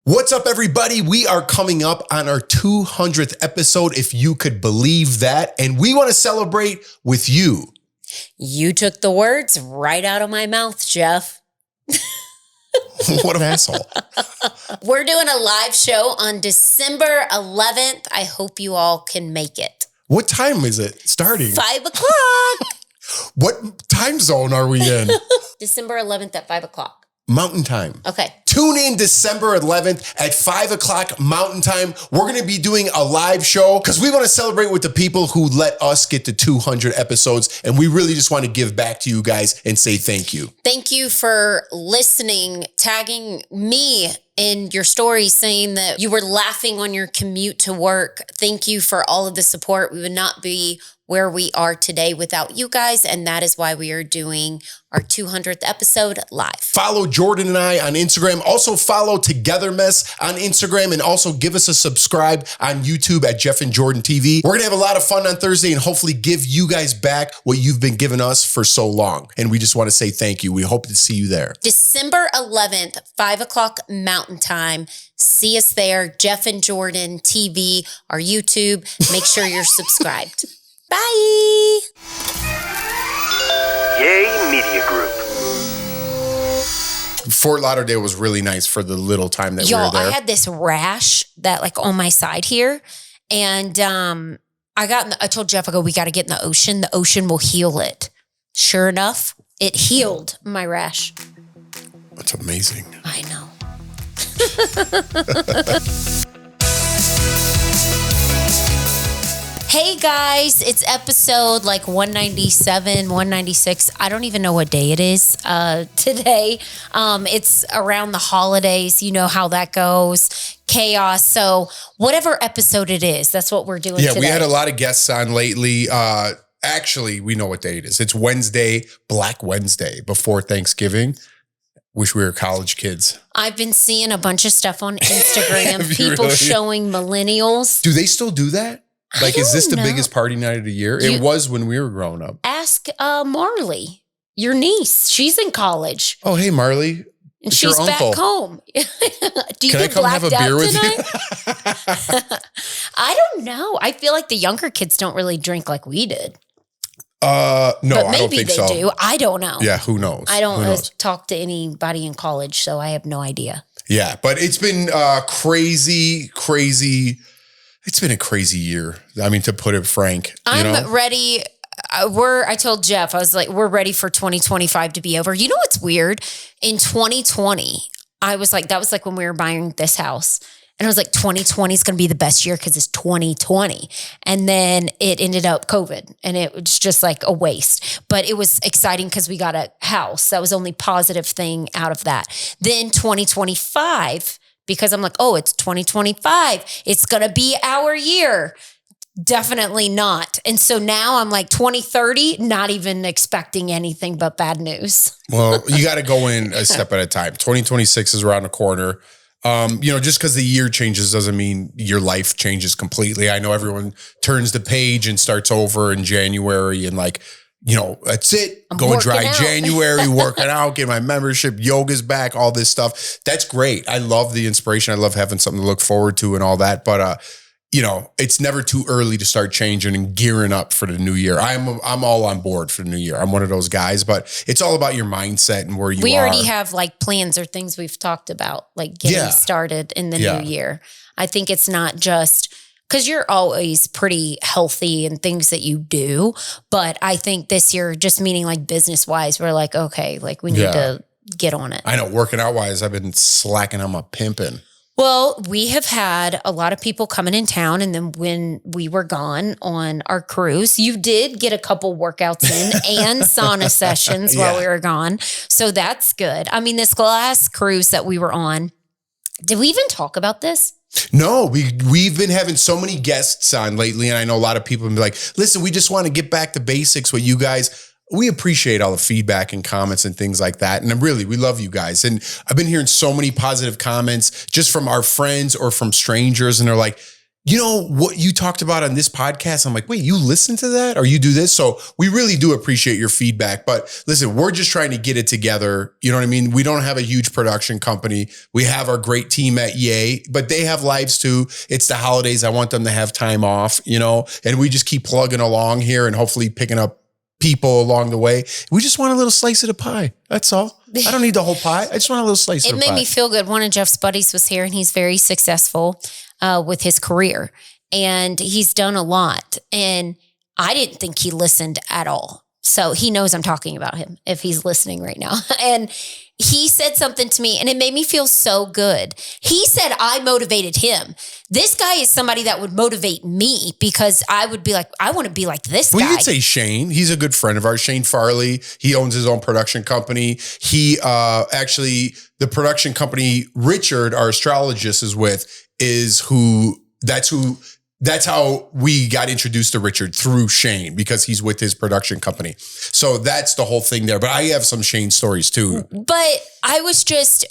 What's up, everybody? We are coming up on our 200th episode, if you could believe that, and we want to celebrate with you. You took the words right out of my mouth, Jeff. What an asshole. We're doing a live show on December 11th. I hope you all can make it. What time is it starting? 5 o'clock. What time zone are we in? December 11th at 5 o'clock. Mountain time. Okay. Tune in December 11th at 5 o'clock Mountain time. We're going to be doing a live show because we want to celebrate with the people who let us get to 200 episodes. And we really just want to give back to you guys and say thank you. Thank you for listening, tagging me in your story saying that you were laughing on your commute to work. Thank you for all of the support. We would not be where we are today without you guys. And that is why we are doing our 200th episode live. Follow Jordan and I on Instagram. Also follow Togethermess on Instagram, and also give us a subscribe on YouTube at Jeff and Jordan TV. We're going to have a lot of fun on Thursday and hopefully give you guys back what you've been giving us for so long. And we just want to say thank you. We hope to see you there. December 11th, 5 o'clock Mountain Time. See us there. Jeff and Jordan TV, our YouTube. Make sure you're subscribed. Bye. Yay Media Group. Fort Lauderdale was really nice for the little time that we were there. I had this rash that like on my side here. And I told Jeff, I go, we got to get in the ocean. The ocean will heal it. Sure enough, it healed my rash. That's amazing. I know. Hey guys, it's episode like 197, 196. I don't even know what day it is today. It's around the holidays. You know how that goes. Chaos. So whatever episode it is, that's what we're doing today. We had a lot of guests on lately. Actually, we know what day it is. It's Wednesday, Black Wednesday, before Thanksgiving. Wish we were college kids. I've been seeing a bunch of stuff on Instagram. People showing millennials. Do they still do that? Like, is this the biggest party night of the year? It was when we were growing up. Ask Marley, your niece. She's in college. Oh, hey, Marley. And she's back home. Do you Can I come have a beer with you? I don't know. I feel like the younger kids don't really drink like we did. No, but I don't think so. Maybe they do. I don't know. Yeah, who knows? I don't talk to anybody in college, so I have no idea. Yeah, but it's been crazy. It's been a crazy year. I mean, to put it frank. I'm ready. I told Jeff, I was like, we're ready for 2025 to be over. You know what's weird? In 2020, I was like, that was like when we were buying this house. And I was like, 2020 is going to be the best year because it's 2020. And then it ended up COVID and it was just like a waste. But it was exciting because we got a house. That was the only positive thing out of that. Then 2025, because I'm like, oh, it's 2025. It's going to be our year. Definitely not. And so now I'm like 2030, not even expecting anything but bad news. Well, you got to go in a step at a time. 2026 is around the corner. Just because the year changes doesn't mean your life changes completely. I know everyone turns the page and starts over in January and like, that's it. Going dry January, working out, get my membership, yoga's back, all this stuff. That's great. I love the inspiration. I love having something to look forward to and all that. But, it's never too early to start changing and gearing up for the new year. I'm all on board for the new year. I'm one of those guys, but it's all about your mindset and where you are. We already have like plans or things we've talked about, like getting started in the new year. I think it's not just because you're always pretty healthy and things that you do. But I think this year, just meaning like business wise, we're like, okay, like we need to get on it. I know working out wise, I've been slacking on my pimping. Well, we have had a lot of people coming in town. And then when we were gone on our cruise, you did get a couple workouts in and sauna sessions while we were gone. So that's good. I mean, this last cruise that we were on, did we even talk about this? No, we've been having so many guests on lately. And I know a lot of people have been like, listen, we just want to get back to basics with you guys. We appreciate all the feedback and comments and things like that. And we love you guys. And I've been hearing so many positive comments just from our friends or from strangers. And they're like, you know, what you talked about on this podcast, I'm like, wait, you listen to that or you do this? So we really do appreciate your feedback. But listen, we're just trying to get it together. You know what I mean? We don't have a huge production company. We have our great team at Yay, but they have lives too. It's the holidays. I want them to have time off, you know, and we just keep plugging along here and hopefully picking up people along the way. We just want a little slice of the pie. That's all. I don't need the whole pie. I just want a little slice of the pie. It made me feel good. One of Jeff's buddies was here and he's very successful with his career and he's done a lot. And I didn't think he listened at all. So he knows I'm talking about him if he's listening right now. And he said something to me and it made me feel so good. He said I motivated him. This guy is somebody that would motivate me because I would be like, I want to be like this guy. Well, you could say Shane. He's a good friend of ours. Shane Farley. He owns his own production company. He actually, the production company Richard, our astrologist, is with, that's how we got introduced to Richard, through Shane, because he's with his production company. So that's the whole thing there. But I have some Shane stories too. But I was just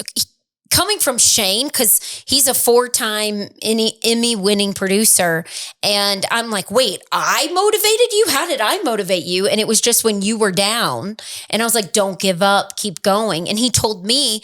coming from Shane because he's a 4-time Emmy winning producer. And I'm like, wait, I motivated you? How did I motivate you? And it was just when you were down. And I was like, don't give up, keep going. And he told me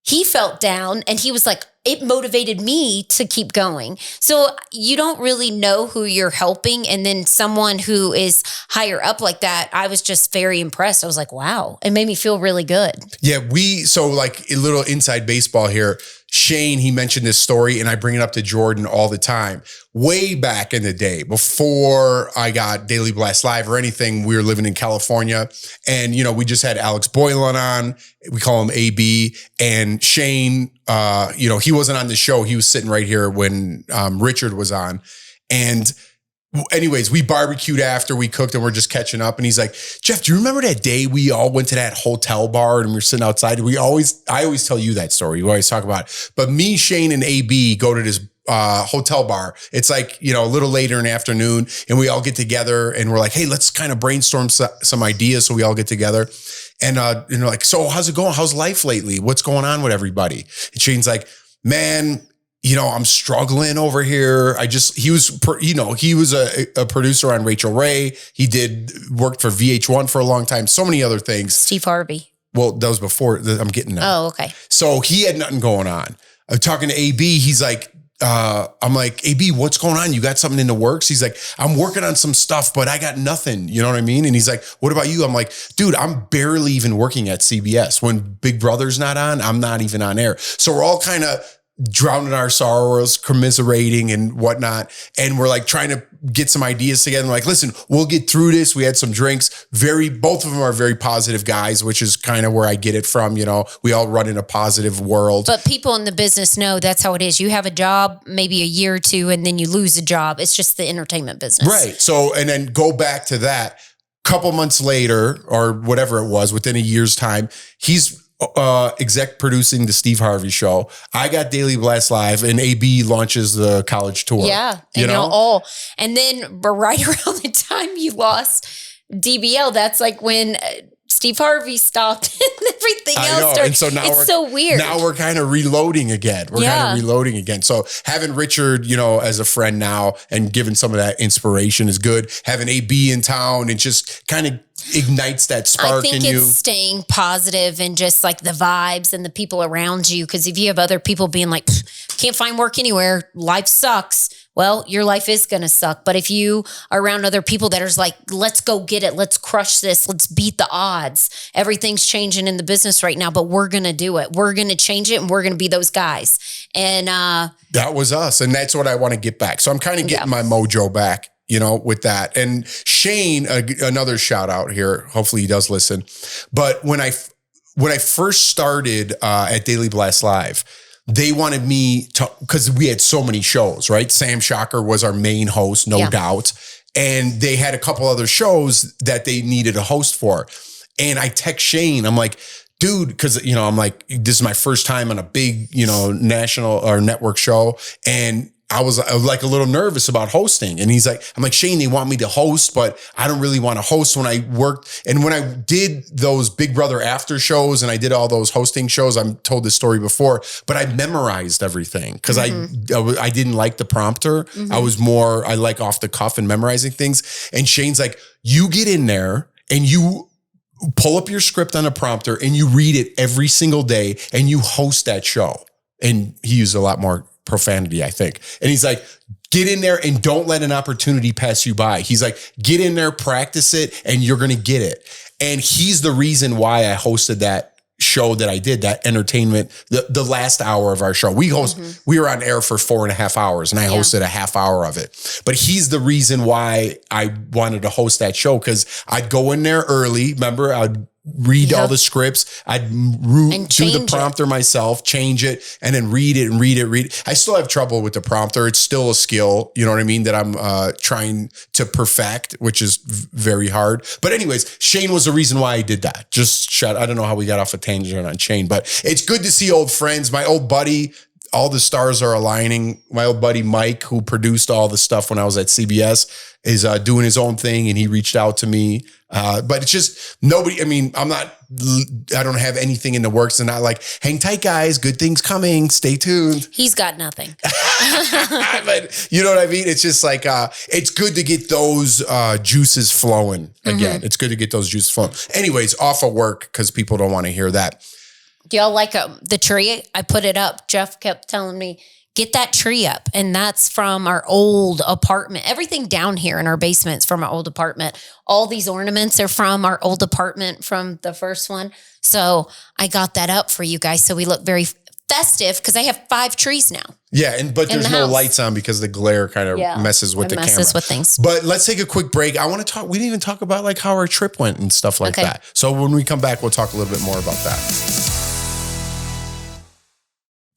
he felt down and he was like, it motivated me to keep going. So you don't really know who you're helping. And then someone who is higher up like that, I was just very impressed. I was like, wow, it made me feel really good. Yeah, so like a little inside baseball here. Shane, he mentioned this story and I bring it up to Jordan all the time. Way back in the day, before I got Daily Blast Live or anything, we were living in California and, you know, we just had Alex Boylan on. We call him AB. And Shane, you know, he wasn't on the show. He was sitting right here when Richard was on. And anyways, we barbecued after we cooked and we're just catching up. And he's like, Jeff, do you remember that day we all went to that hotel bar and we were sitting outside? I always tell you that story. We always talk about it. But me, Shane, and AB go to this hotel bar. It's like, you know, a little later in the afternoon and we all get together and we're like, hey, let's kind of brainstorm some ideas. So we all get together and, you know, like, so how's it going? How's life lately? What's going on with everybody? And Shane's like, man, you know, I'm struggling over here. He was a producer on Rachel Ray. He worked for VH1 for a long time. So many other things. Steve Harvey. Well, that was before I'm getting that. Oh, okay. So he had nothing going on. I'm talking to AB. He's like, I'm like, AB, what's going on? You got something in the works? He's like, I'm working on some stuff, but I got nothing. You know what I mean? And he's like, what about you? I'm like, dude, I'm barely even working at CBS. When Big Brother's not on, I'm not even on air. So we're all kind of drowning our sorrows, commiserating and whatnot. And we're like trying to get some ideas together. We're like, listen, we'll get through this. We had some drinks. Both of them are very positive guys, which is kind of where I get it from. You know, we all run in a positive world. But people in the business know that's how it is. You have a job, maybe a year or two, and then you lose a job. It's just the entertainment business. Right. So, and then go back to that. Couple months later, or whatever it was, within a year's time, he's exec producing the Steve Harvey show. I got Daily Blast Live and AB launches the college tour. Yeah. You know? And then right around the time you lost DBL, that's like when Steve Harvey stopped and everything else started. And so now it's so weird. Now we're kind of reloading again. So having Richard, you know, as a friend now and giving some of that inspiration is good. Having AB in town and just kind of ignites that spark in you. I think it's staying positive and just like the vibes and the people around you. Because if you have other people being like, can't find work anywhere, life sucks. Well, your life is going to suck. But if you are around other people that are like, let's go get it. Let's crush this. Let's beat the odds. Everything's changing in the business right now, but we're going to do it. We're going to change it and we're going to be those guys. And that was us. And that's what I want to get back. So I'm kind of getting my mojo back, you know, with that. And Shane, another shout out here. Hopefully he does listen. But when I first started at Daily Blast Live, they wanted me to, because we had so many shows, right? Sam Shocker was our main host, no doubt. And they had a couple other shows that they needed a host for. And I text Shane, I'm like, dude, because, you know, I'm like, this is my first time on a big, you know, national or network show. And I was like a little nervous about hosting. And he's like, I'm like, Shane, they want me to host, but I don't really want to host. When I worked and when I did those Big Brother after shows and I did all those hosting shows, I've told this story before, but I memorized everything because I didn't like the prompter. I like off the cuff and memorizing things. And Shane's like, you get in there and you pull up your script on a prompter and you read it every single day and you host that show. And he used a lot more profanity, I think. And he's like, get in there and don't let an opportunity pass you by. He's like, get in there, practice it, and you're going to get it. And he's the reason why I hosted that show that I did, that entertainment, the last hour of our show. We were on air for 4.5 hours and I hosted a half hour of it. But he's the reason why I wanted to host that show, because I'd go in there early. Remember, I'd read all the scripts. I'd do the prompter myself, change it, and then read it and read it. I still have trouble with the prompter. It's still a skill, you know what I mean, that I'm trying to perfect, which is very hard. But anyways, Shane was the reason why I did that. I don't know how we got off a tangent on Shane, but it's good to see old friends. My old buddy, all the stars are aligning. My old buddy Mike, who produced all the stuff when I was at CBS, is doing his own thing, and he reached out to me. But it's just nobody. I mean, I don't have anything in the works, and not like, hang tight, guys. Good things coming. Stay tuned. He's got nothing. But you know what I mean? It's just like, it's good to get those juices flowing again. It's good to get those juices flowing. Anyways, off of work, because people don't want to hear that. Do y'all like the tree? I put it up. Jeff kept telling me, get that tree up. And that's from our old apartment. Everything down here in our basement's from our old apartment. All these ornaments are from our old apartment from the first one. So I got that up for you guys. So we look very festive because I have 5 trees now. Yeah, but there's no lights on because the glare kind of messes with the camera. Messes with things. But let's take a quick break. I want to talk. We didn't even talk about like how our trip went and stuff like that. So when we come back, we'll talk a little bit more about that.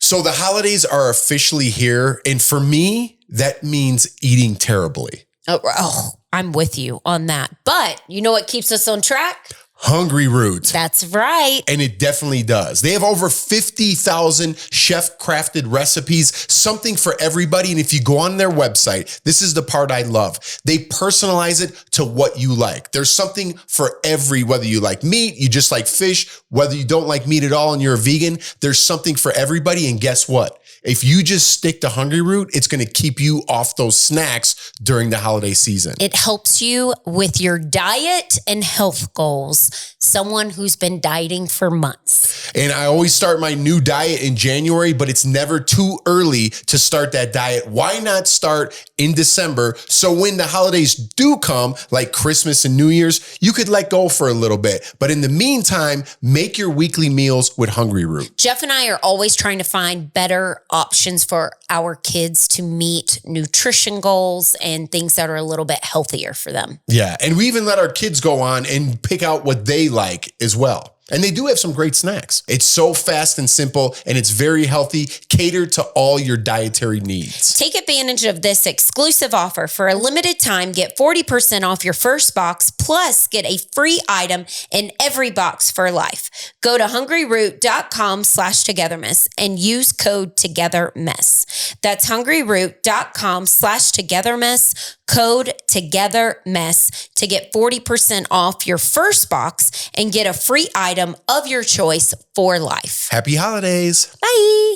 So the holidays are officially here. And for me, that means eating terribly. Oh, I'm with you on that. But you know what keeps us on track? Hungry Root. That's right. And it definitely does. They have over 50,000 chef-crafted recipes, something for everybody. And if you go on their website, this is the part I love. They personalize it to what you like. There's something for whether you like meat, you just like fish, whether you don't like meat at all and you're a vegan, there's something for everybody. And guess what? If you just stick to Hungry Root, it's going to keep you off those snacks during the holiday season. It helps you with your diet and health goals. Someone who's been dieting for months. And I always start my new diet in January, but it's never too early to start that diet. Why not start in December? So when the holidays do come, like Christmas and New Year's, you could let go for a little bit. But in the meantime, make your weekly meals with Hungry Root. Jeff and I are always trying to find better options for our kids to meet nutrition goals and things that are a little bit healthier for them. Yeah. And we even let our kids go on and pick out what they like as well. And they do have some great snacks. It's so fast and simple, and it's very healthy, catered to all your dietary needs. Take advantage of this exclusive offer. For a limited time, get 40% off your first box, plus get a free item in every box for life. Go to hungryroot.com/togetherness and use code Togethermess. That's hungryroot.com/togetherness, code Togethermess to get 40% off your first box and get a free item of your choice for life. Happy holidays. Bye.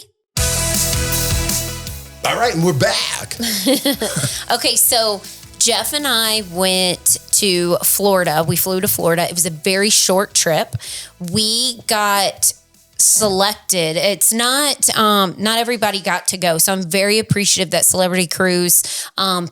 All right, and we're back. Okay, so Jeff and I went to Florida. We flew to Florida. It was a very short trip. We got selected. It's not everybody got to go. So I'm very appreciative that Celebrity Cruise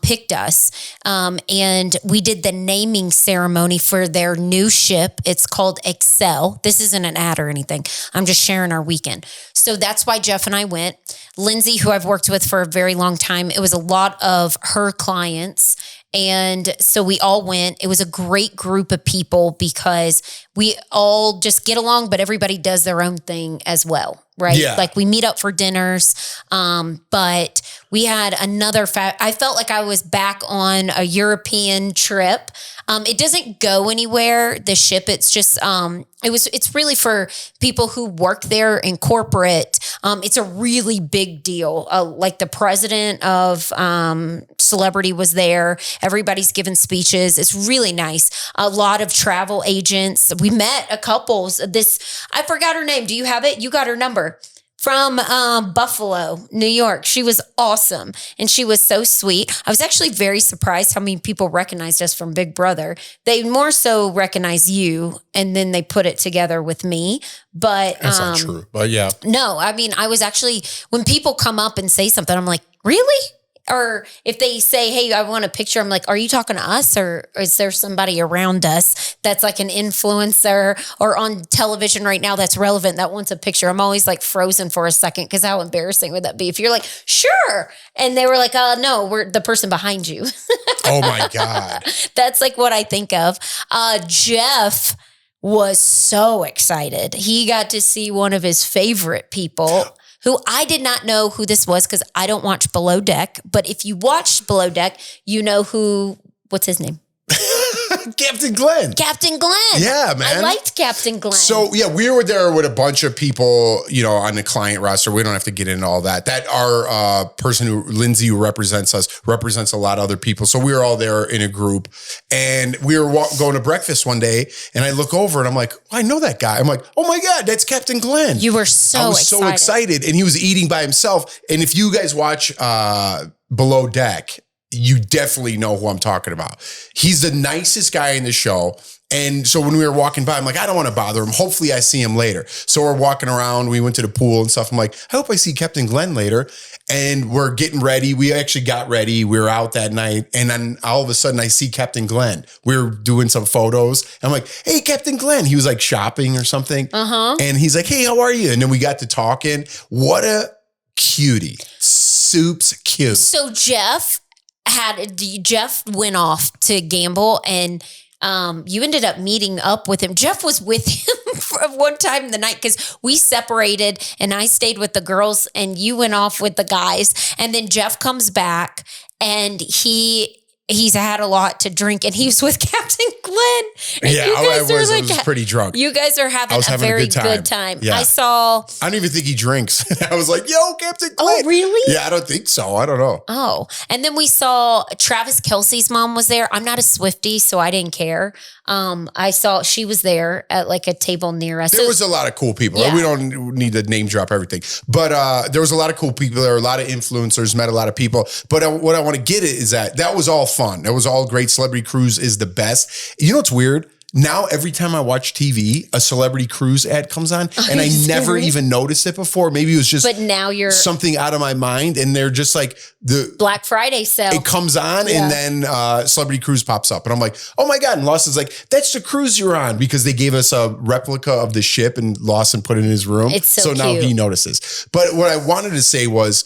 picked us. And we did the naming ceremony for their new ship. It's called Excel. This isn't an ad or anything. I'm just sharing our weekend. So that's why Jeff and I went. Lindsay, who I've worked with for a very long time, it was a lot of her clients. And so we all went. It was a great group of people because we all just get along, but everybody does their own thing as well, right? Yeah. Like we meet up for dinners, but We had another I felt like I was back on a European trip. It doesn't go anywhere, the ship. It's just, it's really for people who work there in corporate. It's a really big deal. Like the president of Celebrity was there. Everybody's giving speeches. It's really nice. A lot of travel agents. We met a couples. I forgot her name. Do you have it? You got her number. From Buffalo, New York. She was awesome. And she was so sweet. I was actually very surprised how many people recognized us from Big Brother. They more so recognize you, and then they put it together with me. But that's not true. But yeah. No, I mean, I was actually, when people come up and say something, I'm like, really? Or if they say, hey, I want a picture, I'm like, are you talking to us, or is there somebody around us that's like an influencer or on television right now that's relevant that wants a picture? I'm always like frozen for a second, because how embarrassing would that be if you're like, sure. And they were like, no, we're the person behind you. Oh my God. That's like what I think of. Jeff was so excited. He got to see one of his favorite people, who I did not know who this was because I don't watch Below Deck. But if you watched Below Deck, you know what's his name? Captain Glenn. Captain Glenn. Yeah, man. I liked Captain Glenn. So, yeah, we were there with a bunch of people, on the client roster. We don't have to get into all that. That our person Lindsay, who represents us, represents a lot of other people. So we were all there in a group, and we were going to breakfast one day, and I look over and I'm like, I know that guy. I'm like, oh my God, that's Captain Glenn. You were so excited. And he was eating by himself. And if you guys watch Below Deck, you definitely know who I'm talking about. He's the nicest guy in the show. And so when we were walking by, I'm like, I don't want to bother him. Hopefully I see him later. So we're walking around. We went to the pool and stuff. I'm like, I hope I see Captain Glenn later. And we're getting ready. We actually got ready. We were out that night. And then all of a sudden I see Captain Glenn. We were doing some photos. I'm like, hey, Captain Glenn. He was like shopping or something. And he's like, hey, how are you? And then we got to talking. What a cutie. Soup's cute. So Jeff went off to gamble, and you ended up meeting up with him. Jeff was with him for one time in the night, because we separated and I stayed with the girls and you went off with the guys. And then Jeff comes back, and he's had a lot to drink, and he was with Captain Glenn. And yeah, I was pretty drunk. You guys are having a very good time. Yeah. I don't even think he drinks. I was like, yo, Captain Glenn. Oh, really? Yeah, I don't think so. I don't know. Oh, and then we saw Travis Kelce's mom was there. I'm not a Swiftie, so I didn't care. I saw she was there at like a table near us. There was a lot of cool people. Yeah. We don't need to name drop everything, but there was a lot of cool people. There were a lot of influencers, met a lot of people. But what I want to get at is that was all fun. That was all great. Celebrity Cruise is the best. You know what's weird? Now, every time I watch TV, a Celebrity Cruise ad comes on, and I never even noticed it before. Maybe it was just something out of my mind, and they're just like the Black Friday sale. It comes on, and then Celebrity Cruise pops up, and I'm like, oh my God. And Lawson's like, that's the cruise you're on, because they gave us a replica of the ship, and Lawson put it in his room. It's so now he notices. But what I wanted to say was,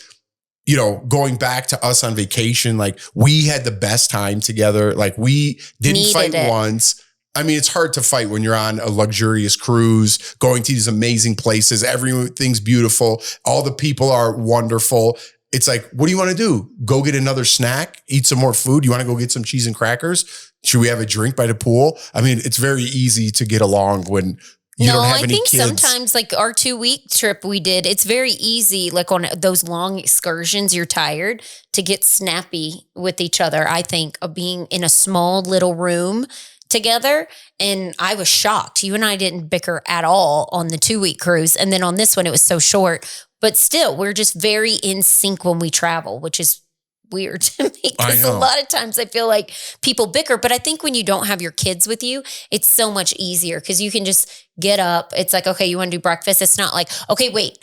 going back to us on vacation, like we had the best time together. Like we didn't fight once. I mean, it's hard to fight when you're on a luxurious cruise, going to these amazing places. Everything's beautiful. All the people are wonderful. It's like, what do you want to do? Go get another snack, eat some more food. You want to go get some cheese and crackers? Should we have a drink by the pool? I mean, it's very easy to get along when you don't have any kids. Sometimes like our 2-week trip we did, it's very easy. Like on those long excursions, you're tired to get snappy with each other. I think of being in a small little room together. And I was shocked. You and I didn't bicker at all on the 2-week cruise. And then on this one, it was so short, but still we're just very in sync when we travel, which is weird to me, because a lot of times I feel like people bicker, but I think when you don't have your kids with you, it's so much easier, because you can just get up. It's like, okay, you want to do breakfast? It's not like, okay, wait,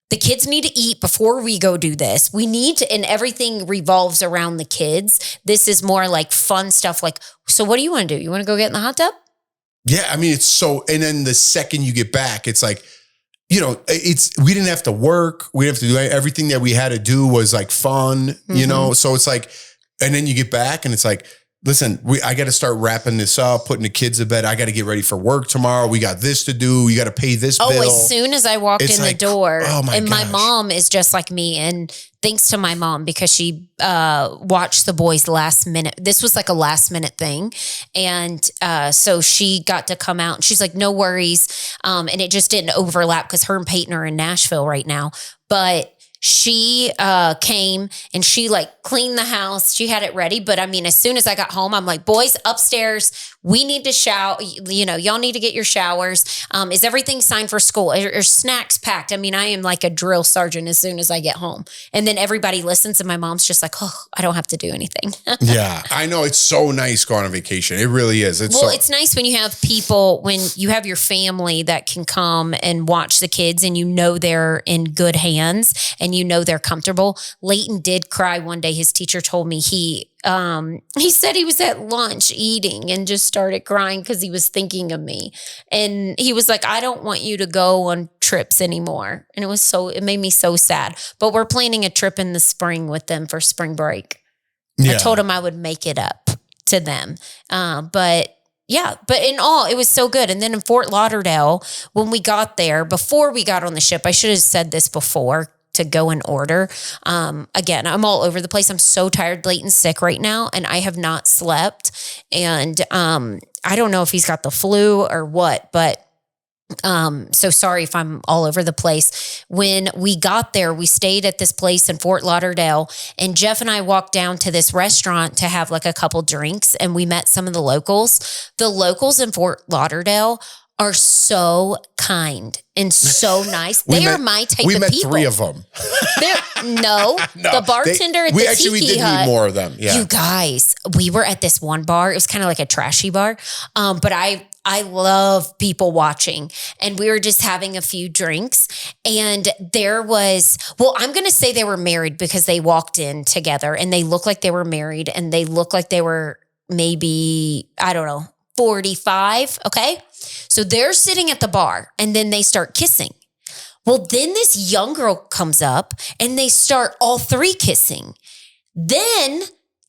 the kids need to eat before we go do this. We need to, and everything revolves around the kids. This is more like fun stuff. Like, so what do you want to do? You want to go get in the hot tub? Yeah. I mean, it's so, and then the second you get back, it's like, we didn't have to work. We didn't have to do everything that we had to do was like fun, so it's like, and then you get back and it's like, listen, I got to start wrapping this up, putting the kids to bed. I got to get ready for work tomorrow. We got this to do. You got to pay this bill. As soon as I walked in the door, my mom is just like me. And thanks to my mom, because she watched the boys last minute. This was like a last minute thing. And so she got to come out and she's like, no worries. And it just didn't overlap because her and Peyton are in Nashville right now. But she came and she like cleaned the house. She had it ready. But I mean, as soon as I got home, I'm like, boys, upstairs, we need to shower. You know, y'all need to get your showers. Is everything signed for school? Are snacks packed? I mean, I am like a drill sergeant as soon as I get home. And then everybody listens and my mom's just like, oh, I don't have to do anything. Yeah, I know. It's so nice going on vacation. It really is. It's nice when you have people, when you have your family that can come and watch the kids and you know they're in good hands and you know they're comfortable. Leighton did cry one day. His teacher told me he said he was at lunch eating and just started crying because he was thinking of me. And he was like, I don't want you to go on trips anymore. And it made me so sad. But we're planning a trip in the spring with them for spring break. Yeah. I told him I would make it up to them. But in all, it was so good. And then in Fort Lauderdale, when we got there, before we got on the ship, I should have said this before, to go in order. Again, I'm all over the place. I'm so tired. Leighton's sick right now and I have not slept. And I don't know if he's got the flu or what, but so sorry if I'm all over the place. When we got there, we stayed at this place in Fort Lauderdale and Jeff and I walked down to this restaurant to have like a couple drinks and we met some of the locals. The locals in Fort Lauderdale are so kind and so nice. They are my type of people. We met 3 of them. No, the bartender at the we did Hut, meet more of them. Yeah. You guys, we were at this one bar. It was kind of like a trashy bar. But I love people watching and we were just having a few drinks and there was, I'm going to say they were married because they walked in together and they looked like they were married and they looked like they were maybe, I don't know, 45. Okay. So they're sitting at the bar and then they start kissing. Well, then this young girl comes up and they start all 3 kissing. Then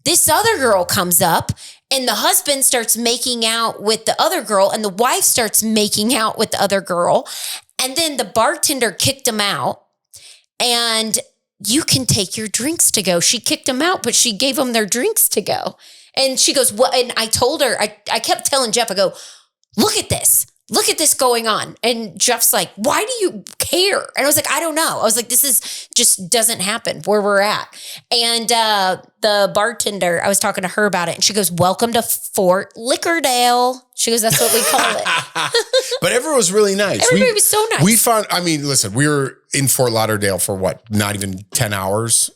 this other girl comes up and the husband starts making out with the other girl and the wife starts making out with the other girl. And then the bartender kicked them out and you can take your drinks to go. She kicked them out, but she gave them their drinks to go. And she goes, what? And I told her, I kept telling Jeff, I go, look at this going on. And Jeff's like, why do you care? And I was like, I don't know. I was like, this is just doesn't happen where we're at. And the bartender, I was talking to her about it and she goes, welcome to Fort Lickerdale. She goes, that's what we call it. But everyone was really nice. Everybody was so nice. We found, listen, we were in Fort Lauderdale for what? Not even 10 hours.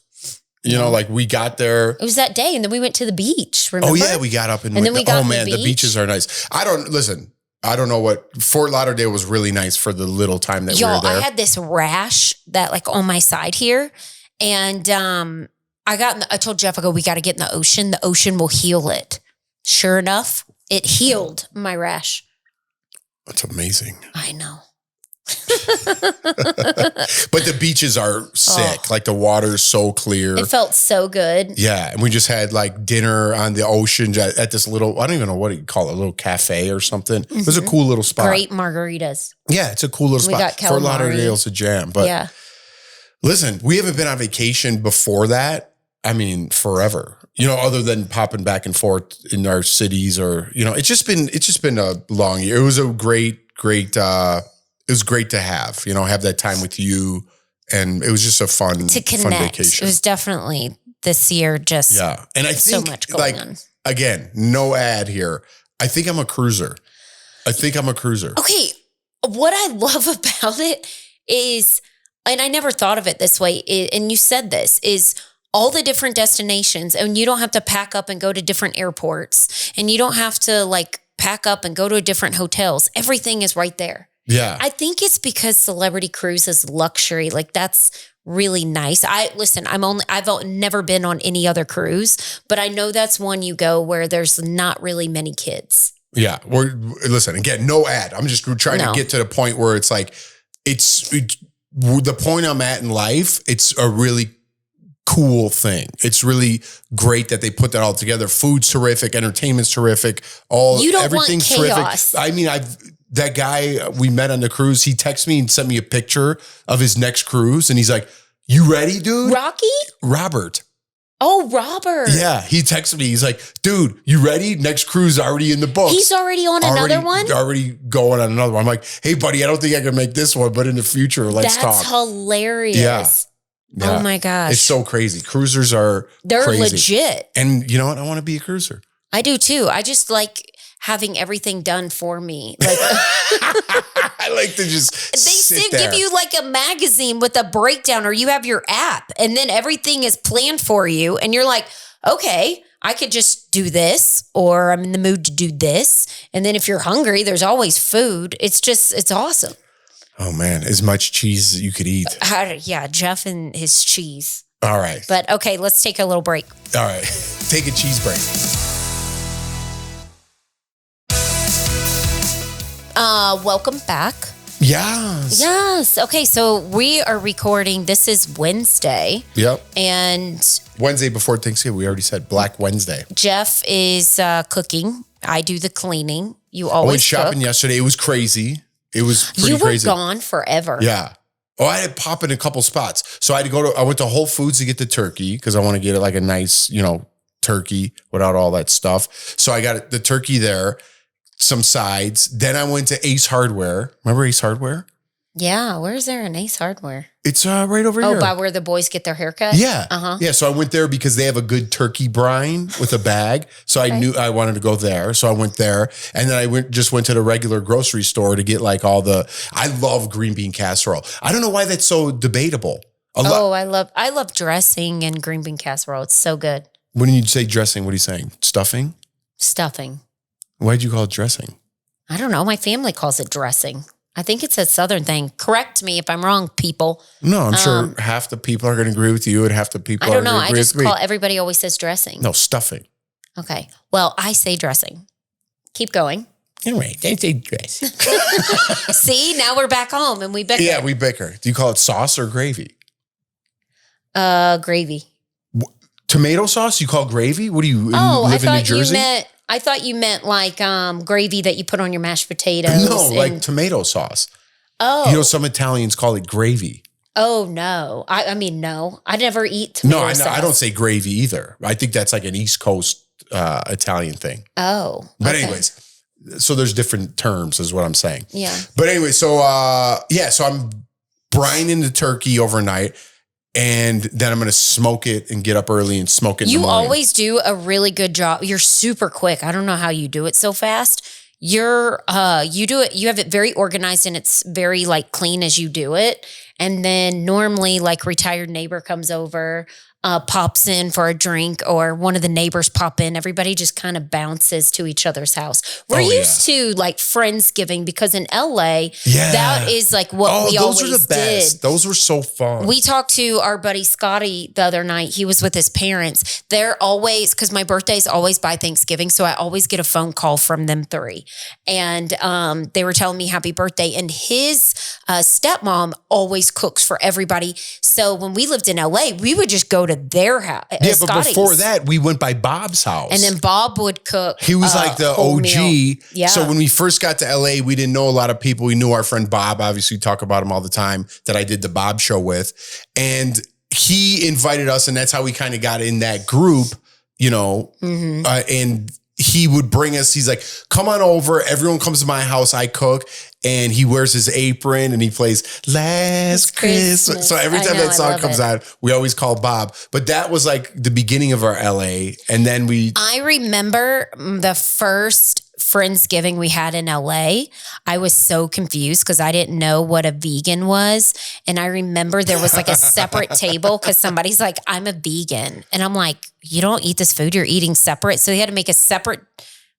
You know, like we got there. It was that day. And then we went to the beach. Remember? Oh yeah. We got up and then we got the beaches are nice. I don't know what Fort Lauderdale was really nice for the little time that we were there. I had this rash that like on my side here. And I told Jeff, I go, we got to get in the ocean. The ocean will heal it. Sure enough, it healed my rash. That's amazing. I know. But the beaches are sick. Oh. Like the water's so clear. It felt so good. Yeah. And we just had like dinner on the ocean at this little, I don't even know what you call it, a little cafe or something. Mm-hmm. It was a cool little spot. Great margaritas. Yeah. It's a cool little spot. Fort Lauderdale's a jam. But yeah. Listen, we haven't been on vacation before that. Forever, other than popping back and forth in our cities or, it's just been a long year. It was a great, it was great to have that time with you. And it was just a fun vacation. It was definitely this year And I think so much going on. Again, no ad here. I think I'm a cruiser. Okay. What I love about it is, and I never thought of it this way, and you said this, is all the different destinations. And you don't have to pack up and go to different airports. And you don't have to like pack up and go to different hotels. Everything is right there. Yeah. I think it's because Celebrity Cruise is luxury. Like that's really nice. I've never been on any other cruise, but I know that's one you go where there's not really many kids. Yeah. Listen, again, no ad. I'm just trying to get to the point where it's like, it's the point I'm at in life. It's a really cool thing. It's really great that they put that all together. Food's terrific, entertainment's terrific, You don't want everything's chaos. terrific. I mean, that guy we met on the cruise, he texted me and sent me a picture of his next cruise, and he's like, "You ready, dude?" Rocky? Robert. Oh, Robert. Yeah, he texted me. He's like, "Dude, you ready? Next cruise already in the books." He's already on another one? Already going on another one. I'm like, "Hey, buddy, I don't think I can make this one, but in the future, let's talk." That's hilarious. Yeah. Oh my gosh. It's so crazy. Cruisers they're crazy. Legit. And you know what? I want to be a cruiser. I do too. I just like having everything done for me. Like I like to just give you like a magazine with a breakdown, or you have your app and then everything is planned for you. And you're like, okay, I could just do this, or I'm in the mood to do this. And then if you're hungry, there's always food. It's awesome. Oh man, as much cheese as you could eat. Yeah, Jeff and his cheese. All right. But okay, let's take a little break. All right. Take a cheese break. Welcome back. Yes. Yes. Okay, so we are recording. This is Wednesday. Yep. And Wednesday before Thanksgiving. We already said Black Wednesday. Jeff is cooking. I do the cleaning. You I always went shopping cook. yesterday. It was crazy. It was pretty You were crazy. gone forever. Yeah. Oh, I had to pop in a couple spots. So I had to I went to Whole Foods to get the turkey because I want to get it like a nice, turkey without all that stuff. So I got the turkey there, some sides. Then I went to Ace Hardware. Remember Ace Hardware? Yeah. Where's there an Ace Hardware? It's right over here. Oh, by where the boys get their haircut? Yeah. Uh-huh. Yeah. So I went there because they have a good turkey brine with a bag. So I knew I wanted to go there. So I went there. And then I went to the regular grocery store to get like I love green bean casserole. I don't know why that's so debatable. I love dressing and green bean casserole. It's so good. When you say dressing, what are you saying? Stuffing? Stuffing. Why'd you call it dressing? I don't know. My family calls it dressing. I think it's a Southern thing. Correct me if I'm wrong, people. No, I'm sure half the people are going to agree with you and half the people I don't know. are going to agree with me. Everybody always says dressing. No, stuffing. Okay. Well, I say dressing. Keep going. Anyway, they say dressing. See, now we're back home and we bicker. Yeah, we bicker. Do you call it sauce or gravy? Gravy. Tomato sauce? You call gravy? What do you live in New Jersey? I thought you meant like gravy that you put on your mashed potatoes. No, like tomato sauce. Oh. Some Italians call it gravy. Oh, no. I mean, no. I never eat tomato sauce. I don't say gravy either. I think that's like an East Coast Italian thing. Oh. But okay. anyways, so there's different terms is what I'm saying. Yeah. But anyway, so I'm brining the turkey overnight. And then I'm going to smoke it and get up early and smoke it in the morning. You always do a really good job. You're super quick. I don't know how you do it so fast. You do it. You have it very organized and it's very like clean as you do it. And then normally like retired neighbor comes over, pops in for a drink, or one of the neighbors pop in. Everybody just kind of bounces to each other's house. We're used to like Friendsgiving because in LA, that is like what we always those are the best. did. Those were so fun. We talked to our buddy Scotty the other night. He was with his parents. They're always, because my birthday is always by Thanksgiving, so I always get a phone call from them three. And they were telling me happy birthday. And his stepmom always cooks for everybody. So when we lived in LA, we would just go to their house. Yeah, but before that, we went by Bob's house. And then Bob would cook. He was like the OG. Meal. Yeah. So when we first got to LA, we didn't know a lot of people. We knew our friend Bob. Obviously, we talk about him all the time, that I did the Bob show with. And he invited us, and that's how we kind of got in that group, and he would bring us, he's like, come on over. Everyone comes to my house. I cook. And he wears his apron and he plays Last Christmas. So every time that song comes out, we always call Bob. But that was like the beginning of our LA. And then I remember the first Friendsgiving we had in LA. I was so confused because I didn't know what a vegan was. And I remember there was like a separate table because somebody's like, I'm a vegan. And I'm like, you don't eat this food, you're eating separate. So he had to make a separate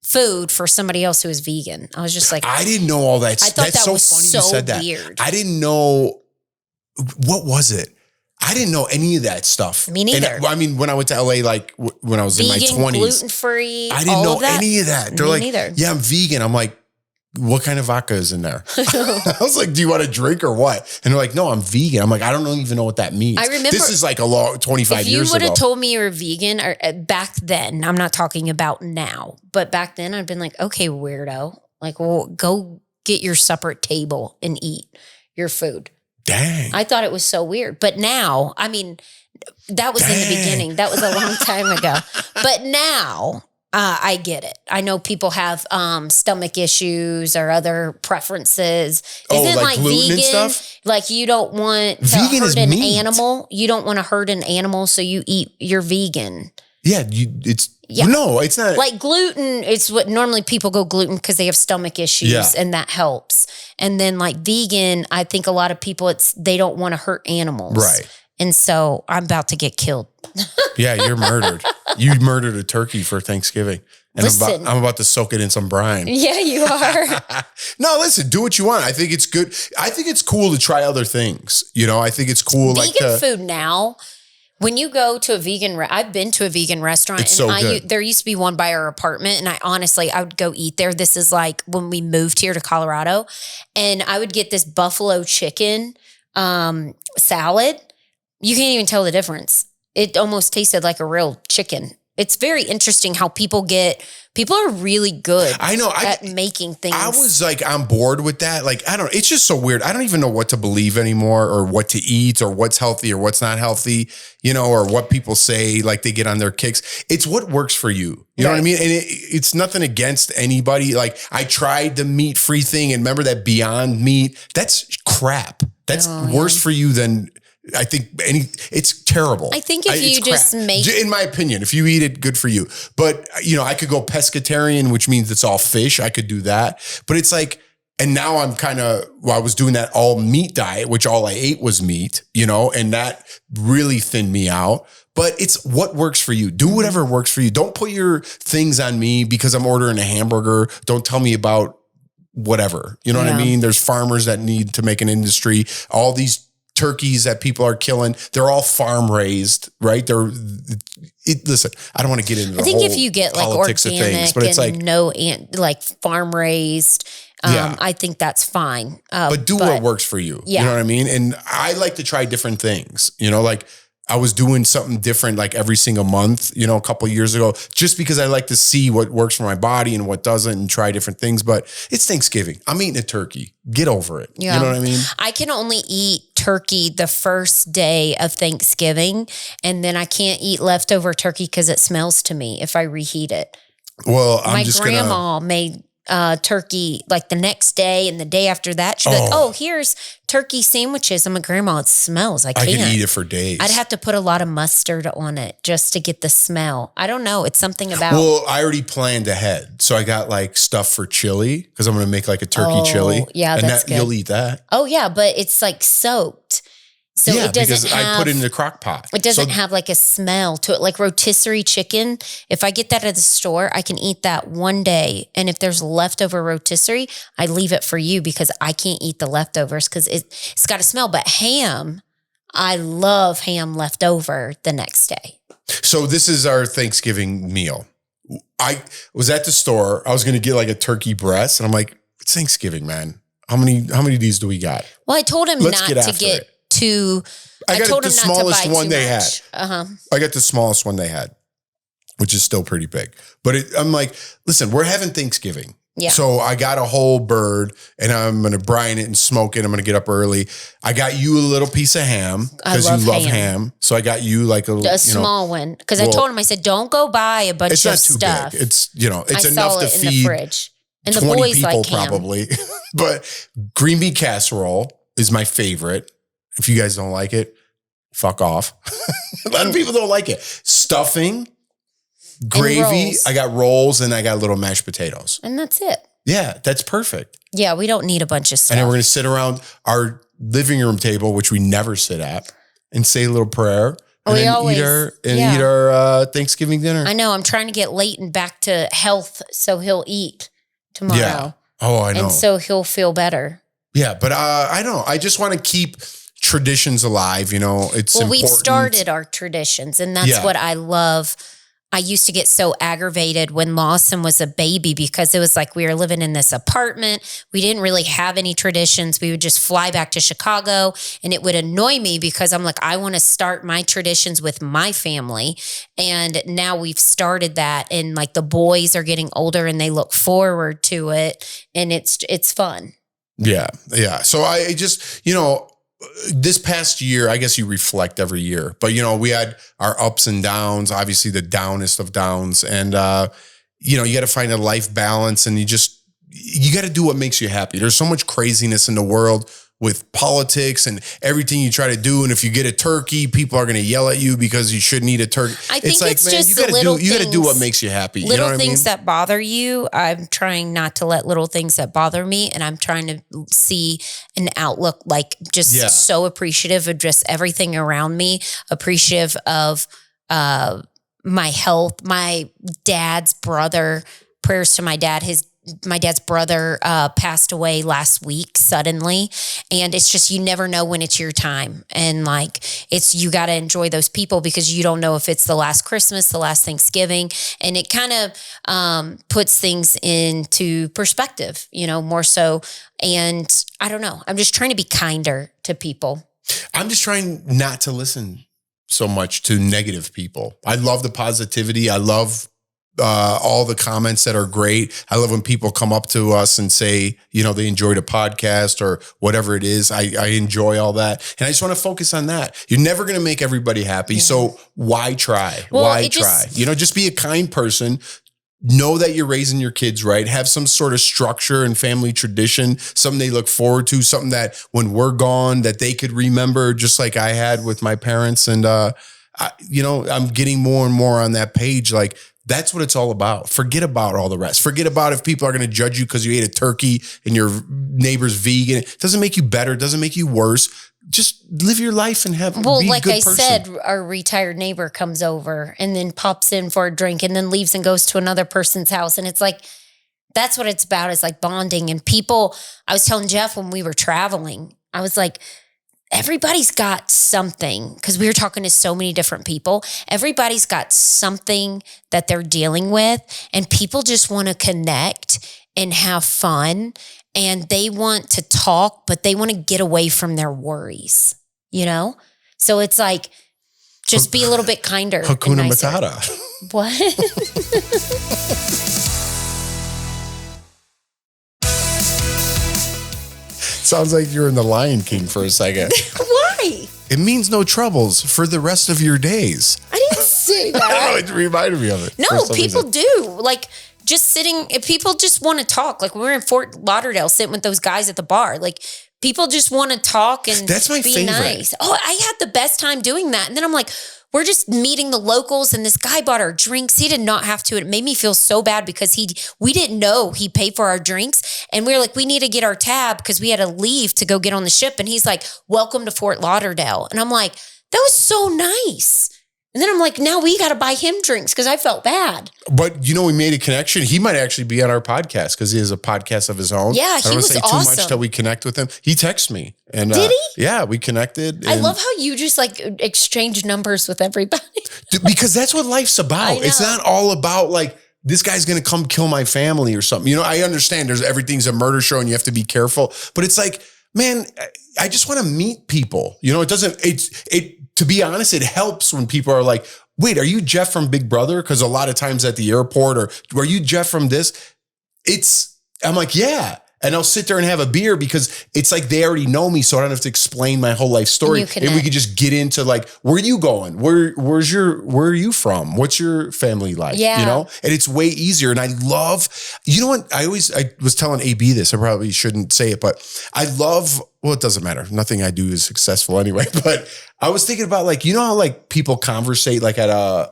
food for somebody else who is vegan. I was just like, I didn't know all that. I thought That's that was funny so you said that. weird. I didn't know, what was it? I didn't know any of that stuff. Me neither. And, I mean, when I went to LA, like when I was vegan, in my 20s, gluten-free, I didn't know any of that. They're like, neither. yeah, I'm vegan. I'm like, what kind of vodka is in there? I was like, do you want a drink or what? And they're like, no, I'm vegan. I'm like, I don't even know what that means. I remember this is like a long 25 years ago. If you would have told me you were vegan or back then, I'm not talking about now, but back then I'd been like, okay, weirdo. Like, well, go get your supper at table and eat your food. Dang. I thought it was so weird. But now, I mean, that was in the beginning. That was a long time ago. But now I get it. I know people have stomach issues or other preferences. Isn't like gluten vegan, and stuff? Like you don't want to Vegan hurt is an meat. animal. You don't want to hurt an animal, so you're vegan. Yeah, no, it's not. Like gluten, it's what normally people go gluten because they have stomach issues and that helps. And then like vegan, I think a lot of people, they don't want to hurt animals. Right. And so I'm about to get killed. Yeah, you're murdered. You murdered a turkey for Thanksgiving. And Listen. I'm about to soak it in some brine. Yeah, you are. No, listen, do what you want. I think it's good. I think it's cool to try other things. You know, I think it's cool. Vegan food now, when you go to a vegan, I've been to a vegan restaurant. It's and so good. There used to be one by our apartment. And I would go eat there. This is like when we moved here to Colorado. And I would get this buffalo chicken salad. You can't even tell the difference. It almost tasted like a real chicken. It's very interesting how people are really good at making things. I was like on board with that. Like, it's just so weird. I don't even know what to believe anymore or what to eat or what's healthy or what's not healthy, you know, or what people say, like they get on their kicks. It's what works for you. You know what I mean? And it's nothing against anybody. Like I tried the meat-free thing and remember that Beyond Meat, that's crap. That's worse for you than I think it's terrible. I think if you just make, in my opinion, if you eat it, good for you. But you know, I could go pescatarian, which means it's all fish. I could do that. But it's like, and now I'm I was doing that all meat diet, which all I ate was meat, you know, and that really thinned me out. But it's what works for you. Do whatever works for you. Don't put your things on me because I'm ordering a hamburger. Don't tell me about whatever. You know what I mean? There's farmers that need to make an industry. All these turkeys that people are killing, they're all farm raised, right? Listen, I don't want to get into the whole if you get like politics organic of things, but it's like like farm raised, I think that's fine. But do what works for you. Yeah. You know what I mean? And I like to try different things, you know, like I was doing something different like every single month, you know, a couple of years ago, just because I like to see what works for my body and what doesn't and try different things. But it's Thanksgiving. I'm eating a turkey. Get over it. Yeah. You know what I mean? I can only eat turkey the first day of Thanksgiving. And then I can't eat leftover turkey because it smells to me if I reheat it. Well, my grandma made turkey like the next day and the day after that. She'd be like, oh, here's turkey sandwiches. I'm a grandma. It smells. I can't. I can eat it for days. I'd have to put a lot of mustard on it just to get the smell. I don't know. It's something about. Well, I already planned ahead. So I got like stuff for chili because I'm going to make like a turkey chili. Yeah, and that's good. You'll eat that. Oh, yeah. But it's like soaked. So it doesn't I put it in the crock pot. It doesn't have like a smell to it. Like rotisserie chicken, if I get that at the store, I can eat that one day. And if there's leftover rotisserie, I leave it for you because I can't eat the leftovers because it's got a smell. But ham, I love ham left over the next day. So this is our Thanksgiving meal. I was at the store. I was going to get like a turkey breast. And I'm like, it's Thanksgiving, man. How many of these do we got? Well, I told him not to get too. I got the smallest one they had. Uh-huh. I got the smallest one they had, which is still pretty big. But I'm like, listen, we're having Thanksgiving. Yeah. So I got a whole bird and I'm going to brine it and smoke it. I'm going to get up early. I got you a little piece of ham because you love ham. So I got you like a small one. Because I told him, I said, don't go buy a bunch of stuff. It's not too big. It's, it's I enough saw to it in feed the fridge. And the 20 boys people like ham. probably. But green bean casserole is my favorite. If you guys don't like it, fuck off. A lot of people don't like it. Stuffing, gravy. I got rolls and I got little mashed potatoes. And that's it. Yeah, that's perfect. Yeah, we don't need a bunch of stuff. And then we're going to sit around our living room table, which we never sit at, and say a little prayer. And eat our Thanksgiving dinner. I know. I'm trying to get Leighton back to health so he'll eat tomorrow. Yeah. Oh, I know. And so he'll feel better. Yeah, but I don't know. I just want to keep traditions alive. You know, it's important. We started our traditions, and that's what I love I used to get so aggravated when Lawson was a baby because it was like we were living in this apartment. We didn't really have any traditions. We would just fly back to Chicago, and it would annoy me because I'm like, I want to start my traditions with my family. And now we've started that, and like the boys are getting older and they look forward to it, and it's fun. Yeah. Yeah. So I just, this past year, I guess you reflect every year, but we had our ups and downs, obviously the downest of downs. And, you got to find a life balance, and you got to do what makes you happy. There's so much craziness in the world with politics and everything you try to do. And if you get a turkey, people are going to yell at you because you shouldn't eat a turkey. I think it's just the little things. You got to do what makes you happy. Little things that bother you. I'm trying not to let little things that bother me. And I'm trying to see an outlook, like just so appreciative of just everything around me, appreciative of my health, my dad's brother, prayers to my dad. My dad's brother passed away last week suddenly. And it's just, you never know when it's your time. And like, you got to enjoy those people because you don't know if it's the last Christmas, the last Thanksgiving. And it kind of puts things into perspective, more so. And I don't know. I'm just trying to be kinder to people. I'm just trying not to listen so much to negative people. I love the positivity. I love all the comments that are great. I love when people come up to us and say, they enjoyed a podcast or whatever it is. I enjoy all that. And I just want to focus on that. You're never going to make everybody happy. Yeah. So why try? Just be a kind person. Know that you're raising your kids right. Have some sort of structure and family tradition, something they look forward to, something that when we're gone that they could remember, just like I had with my parents. And, I'm getting more and more on that page. Like, that's what it's all about. Forget about all the rest. Forget about if people are going to judge you because you ate a turkey and your neighbor's vegan. It doesn't make you better. It doesn't make you worse. Just live your life and be a good person. Said, our retired neighbor comes over and then pops in for a drink and then leaves and goes to another person's house. And it's like, that's what it's about, is like bonding. And people, I was telling Jeff when we were traveling, I was like, everybody's got something, because we were talking to so many different people. Everybody's got something that they're dealing with, and people just want to connect and have fun, and they want to talk, but they want to get away from their worries, So it's like, just be a little bit kinder. Hakuna Matata. What? Sounds like you're in the Lion King for a second. Why? It means no troubles for the rest of your days. I didn't say that. I don't know, it reminded me of it. No, people do. Like, just sitting, if people just want to talk. Like, when we were in Fort Lauderdale sitting with those guys at the bar. Like, people just want to talk and That's my be favorite. nice. Oh, I had the best time doing that. And then I'm like, we're just meeting the locals, and this guy bought our drinks. He did not have to. It made me feel so bad because we didn't know he paid for our drinks. And we were like, we need to get our tab because we had to leave to go get on the ship. And he's like, welcome to Fort Lauderdale. And I'm like, that was so nice. And then I'm like, now we got to buy him drinks because I felt bad. But, we made a connection. He might actually be on our podcast because he has a podcast of his own. Yeah, I don't want to say awesome. too much till we connect with him. He texted me. And, did he? Yeah, we connected. I love how you just like exchange numbers with everybody. Because that's what life's about. It's not all about like, this guy's going to come kill my family or something. I understand everything's a murder show and you have to be careful. But it's like, man, I just want to meet people. To be honest, it helps when people are like, wait, are you Jeff from Big Brother? Because a lot of times at the airport, or are you Jeff from this? I'm like, yeah. And I'll sit there and have a beer because it's like they already know me, so I don't have to explain my whole life story. And we could just get into like, where are you going? Where are you from? What's your family like? Yeah. And it's way easier. And I love, what? I was telling AB this, I probably shouldn't say it, but I love, well, it doesn't matter. Nothing I do is successful anyway. But I was thinking about like, how like people conversate like at a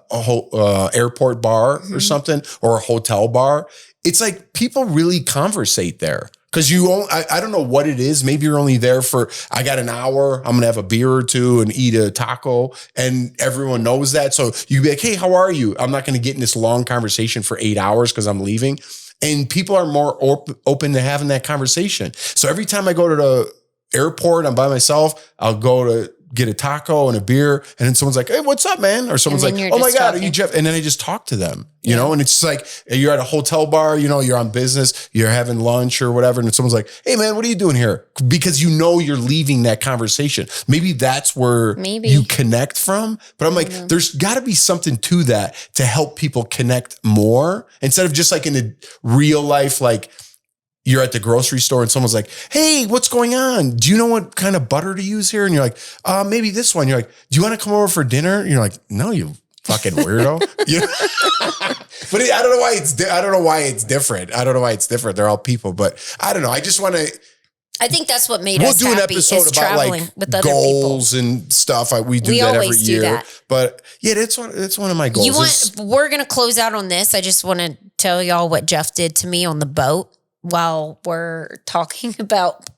airport bar or something, or a hotel bar. It's like people really conversate there. Because I don't know what it is. Maybe you're only there for, I got an hour. I'm going to have a beer or two and eat a taco. And everyone knows that. So you can be like, hey, how are you? I'm not going to get in this long conversation for 8 hours because I'm leaving. And people are more open to having that conversation. So every time I go to the airport, I'm by myself, I'll go to get a taco and a beer. And then someone's like, hey, what's up, man? Or someone's like, oh my God, are you Jeff? And then I just talk to them, you know, and it's just like, you're at a hotel bar, you know, you're on business, you're having lunch or whatever. And someone's like, hey man, what are you doing here? Because you know, you're leaving that conversation. Maybe that's where you connect from. But I'm like, there's gotta be something to that to help people connect more instead of just like in a real life, like, you're at the grocery store and someone's like, hey, what's going on? Do you know what kind of butter to use here? And you're like, maybe this one. You're like, do you want to come over for dinner? And you're like, no, you fucking weirdo. You know? But I don't know why it's different. I don't know why it's different. They're all people, but I don't know. I just want to. I think that's what made us happy. We'll do an episode about like with other goals people. And stuff. We do that every year. That. But yeah, that's one of my goals. We're going to close out on this. I just want to tell y'all what Jeff did to me on the boat while we're talking about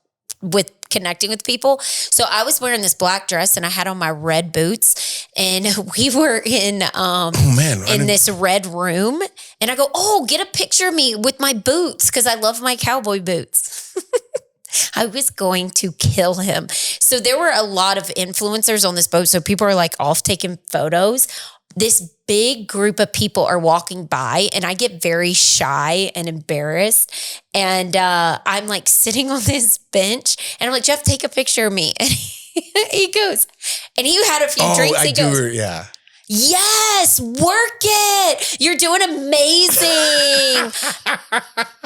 with connecting with people. So I was wearing this black dress and I had on my red boots and we were in this red room and I go, oh, get a picture of me with my boots because I love my cowboy boots. I was going to kill him. So there were a lot of influencers on this boat. So people are like off taking photos. This big group of people are walking by and I get very shy and embarrassed. And I'm like sitting on this bench and I'm like, Jeff, take a picture of me. And he goes, and he had a few drinks. He goes, yeah. Yes, work it. You're doing amazing.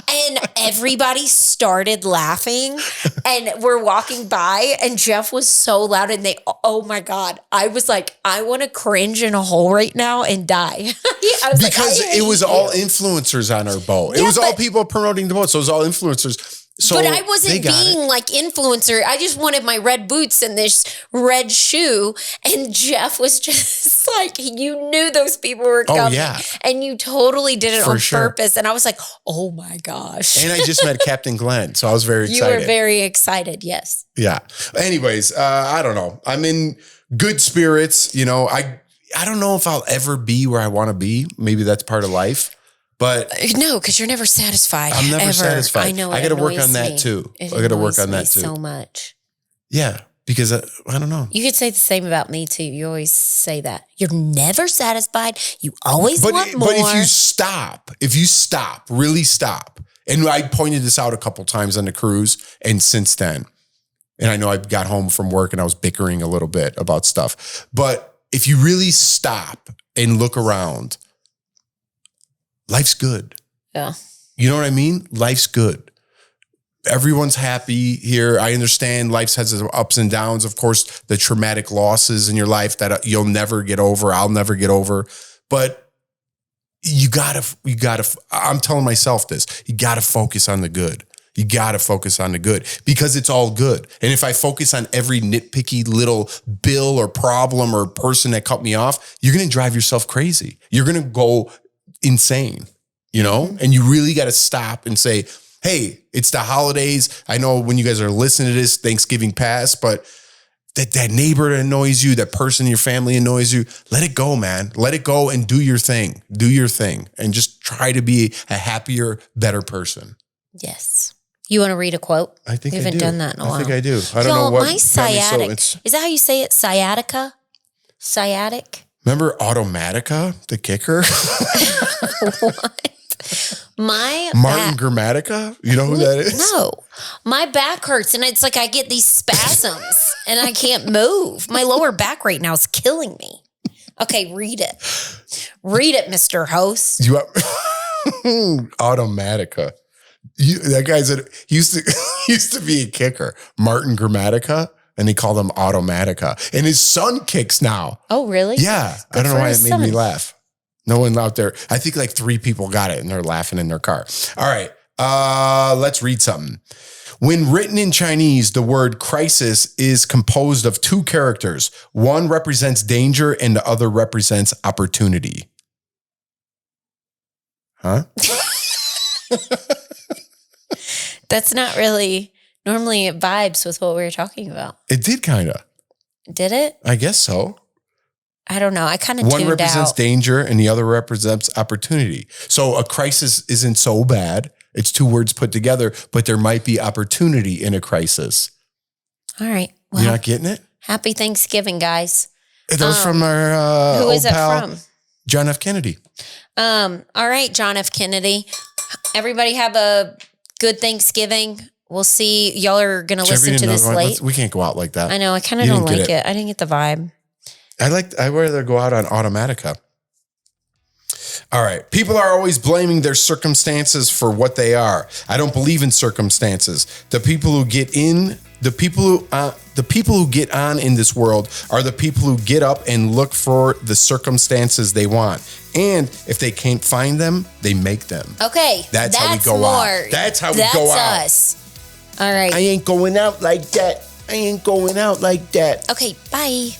And everybody started laughing and we're walking by and Jeff was so loud and oh my God. I was like, I want to cringe in a hole right now and die. Because it was all influencers on our boat. It was all people promoting the boat. So it was all influencers. So but I wasn't being like influencer. I just wanted my red boots and this red shoe. And Jeff was just like, you knew those people were coming. Oh, yeah. And you totally did it on purpose. And I was like, oh my gosh. And I just met Captain Glenn. So I was very excited. You were very excited. Yes. Yeah. Anyways, I don't know. I'm in good spirits. You know, I don't know if I'll ever be where I want to be. Maybe that's part of life. But no, because you're never satisfied. I'm never satisfied. I know. I got to work on that too. I got to work on that too. So much. Yeah, because I don't know. You could say the same about me too. You always say that you're never satisfied. You always want more. But if you really stop, and I pointed this out a couple times on the cruise, and since then, and I know I got home from work and I was bickering a little bit about stuff. But if you really stop and look around. Life's good. Yeah. You know what I mean? Life's good. Everyone's happy here. I understand life has its ups and downs. Of course, the traumatic losses in your life that you'll never get over. I'll never get over. But you gotta, I'm telling myself this, you gotta focus on the good. You gotta focus on the good because it's all good. And if I focus on every nitpicky little bill or problem or person that cut me off, you're going to drive yourself crazy. You're going to go insane, you know, and you really got to stop and say, hey, it's the holidays. I know when you guys are listening to this, Thanksgiving passed, but that neighbor that annoys you, that person in your family annoys you, let it go, man. Let it go and do your thing. Do your thing and just try to be a happier, better person. Yes. You want to read a quote? I think we haven't done that in a while. I think I do. I don't know what. My sciatic. Is that how you say it? Sciatica? Sciatic? Remember Automatica, the kicker? What? Martin Grammatica? You know who that is? No. My back hurts and it's like I get these spasms and I can't move. My lower back right now is killing me. Okay, read it. Read it, Mr. Host. Automatica. That guy's he used to be a kicker, Martin Grammatica. And they call them Automatica. And his son kicks now. Oh, really? Yeah. I don't know why it made me laugh. No one out there. I think like 3 people got it and they're laughing in their car. All right. Let's read something. When written in Chinese, the word crisis is composed of 2 characters. One represents danger and the other represents opportunity. Huh? That's not really... Normally it vibes with what we were talking about. It did kind of. Did it? I guess so. I don't know. I kind of tuned out. One represents danger and the other represents opportunity. So a crisis isn't so bad. It's 2 words put together, but there might be opportunity in a crisis. All right. Well, you're not getting it? Happy Thanksgiving, guys. That was from our Who old is that pal, from? John F. Kennedy. All right, John F. Kennedy. Everybody have a good Thanksgiving. We'll see. Y'all are going to listen to this late. We can't go out like that. I know. I kind of don't like it. I didn't get the vibe. I'd rather go out on Automatica. All right. People are always blaming their circumstances for what they are. I don't believe in circumstances. The people who get on in this world are the people who get up and look for the circumstances they want. And if they can't find them, they make them. Okay. That's how we go out. That's how we go out. That's us. All right. I ain't going out like that. Okay. Bye.